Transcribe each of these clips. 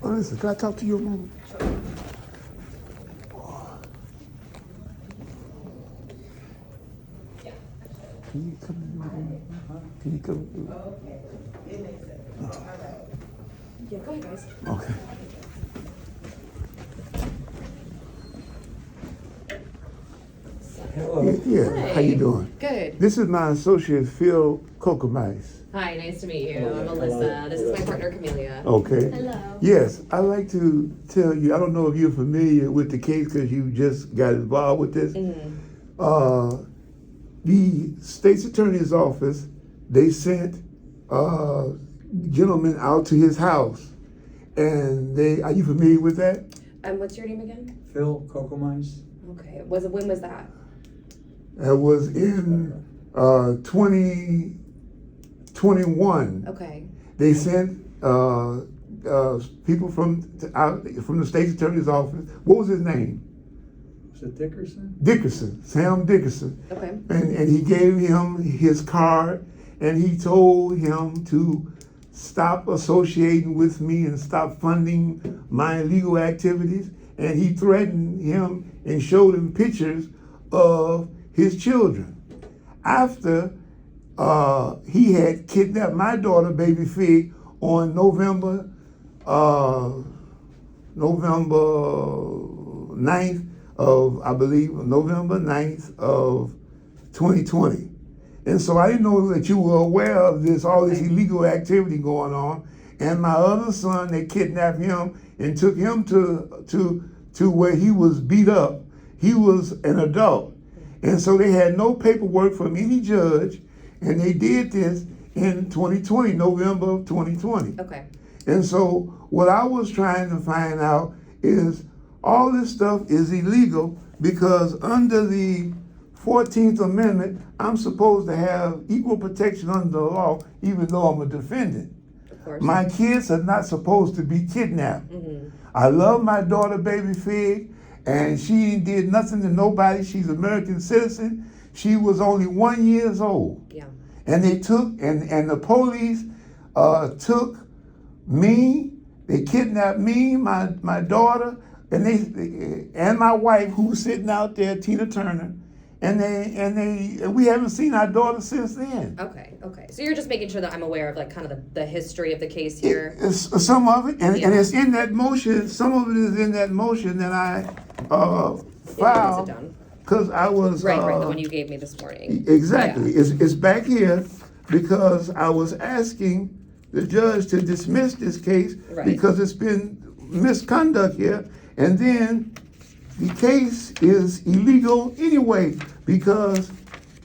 Listen, can I talk to you a moment? Can you come in the room? Can you come? Yeah, go ahead, guys. Okay. Hello. Yeah, Hi. how you doing? Good. This is my associate, Phil Cocomise. Hi, nice to meet you. I'm Alyssa. This is my partner, Camellia. Okay. Hello. Yes, I'd like to tell you, I don't know if you're familiar with the case because you just got involved with this. The state's attorney's office, they sent a gentleman out to his house. And are you familiar with that? What's your name again? Phil Cocomise. Okay. When was that? That was in 2021. Okay. They sent people from the state's attorney's office. What was his name? Was it Dickerson? Dickerson, Sam Dickerson. Okay. And he gave him his card, and he told him to stop associating with me and stop funding my illegal activities. And he threatened him and showed him pictures of his children. After he had kidnapped my daughter, baby Fig, on November 9th of, I believe, November 9th of 2020. And so I didn't know that you were aware of this, all this illegal activity going on. And my other son, they kidnapped him and took him to where he was beat up. He was an adult. And so they had no paperwork from any judge, and they did this in 2020, November of 2020. Okay. And so what I was trying to find out is all this stuff is illegal because under the 14th Amendment, I'm supposed to have equal protection under the law, even though I'm a defendant. Of course. My kids are not supposed to be kidnapped. I love my daughter, baby Fig, and she did nothing to nobody. She's an American citizen. She was only 1 year old. Yeah. And they took, and the police took me, they kidnapped me, my daughter, and my wife, who was sitting out there, Tina Turner, and we haven't seen our daughter since then. Okay. Okay. So you're just making sure that I'm aware of like kind of the history of the case here. Some of it, and it's in that motion. Some of it is in that motion that I filed because I was right, the one you gave me this morning. Exactly. Yeah. It's back here because I was asking the judge to dismiss this case because it's been misconduct here, and then the case is illegal anyway because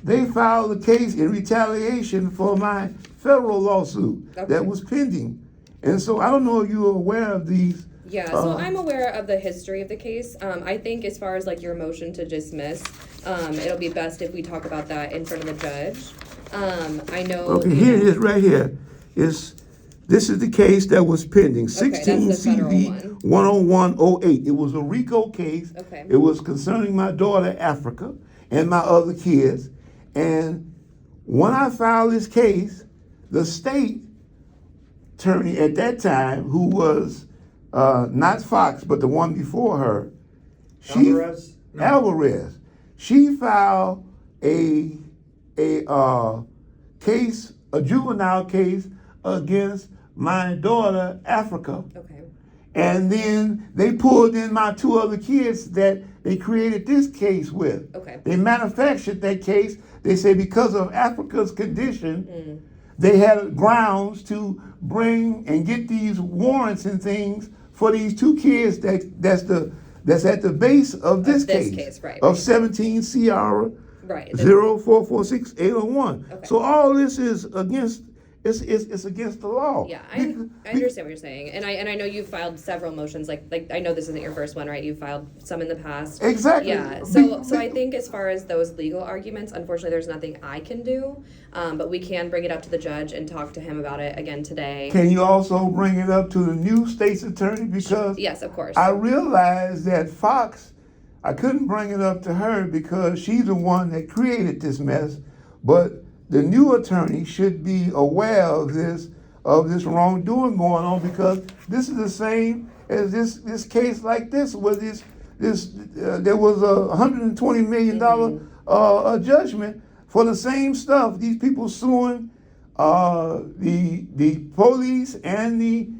they filed a case in retaliation for my federal lawsuit that was pending. And so I don't know if you're aware of these. Yeah, so I'm aware of the history of the case. I think as far as like your motion to dismiss, it'll be best if we talk about that in front of the judge. I know. Okay, here it is right here. This is the case that was pending, 16 CV 10108. It was a RICO case. Okay. It was concerning my daughter, Africa, and my other kids. And when I filed this case, the state attorney at that time, who was not Fox, but the one before her, Alvarez, she filed a case, a juvenile case against my daughter, Africa. Okay. And then they pulled in my two other kids that they created this case with. Okay. They manufactured that case. They say because of Africa's condition, they had grounds to bring and get these warrants and things for these two kids that's at the base of this case, of 17 Sierra 0446801. Okay. So all this is against. It's against the law. Yeah, I understand what you're saying, and I know you've filed several motions. Like I know this isn't your first one, right? You've filed some in the past. Exactly. Yeah. So I think as far as those legal arguments, unfortunately, there's nothing I can do. But we can bring it up to the judge and talk to him about it again today. Can you also bring it up to the new state's attorney? Because yes, of course. I realized that Fox, I couldn't bring it up to her because she's the one that created this mess, but the new attorney should be aware of this of this wrongdoing going on, because this is the same as this case like this, where there was a $120 million a judgment for the same stuff. These people suing the police and the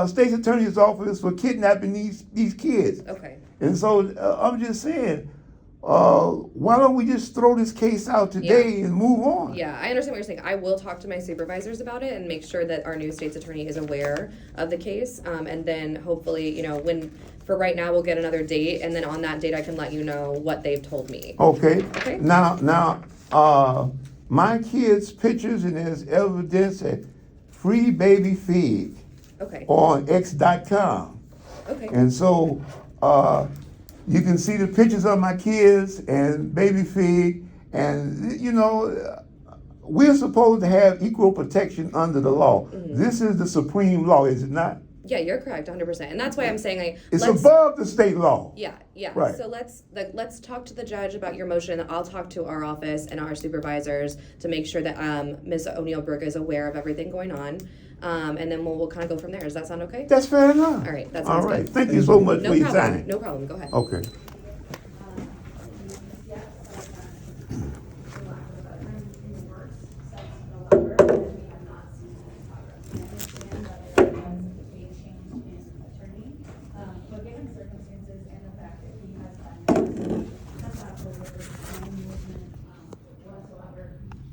state's attorney's office for kidnapping these kids. Okay. And so I'm just saying, why don't we just throw this case out today and move on? Yeah, I understand what you're saying. I will talk to my supervisors about it and make sure that our new state's attorney is aware of the case. And then hopefully, for right now, we'll get another date, and then on that date, I can let you know what they've told me. Okay. Okay. Now, my kids' pictures, and there's evidence at Free Baby Fig Okay. on X.com. Okay. And so you can see the pictures of my kids and Baby Fig, and we're supposed to have equal protection under the law. Mm-hmm. This is the supreme law, is it not? Yeah, you're correct, 100%. And that's why I'm saying It's above the state law. Yeah. Right. So let's talk to the judge about your motion. I'll talk to our office and our supervisors to make sure that Ms. O'Neill Burke is aware of everything going on. And then we'll kind of go from there. Does that sound okay? That's fair enough. All right, that sounds all right. good. Thank you so much No for your problem. time. No problem. Go ahead. Okay.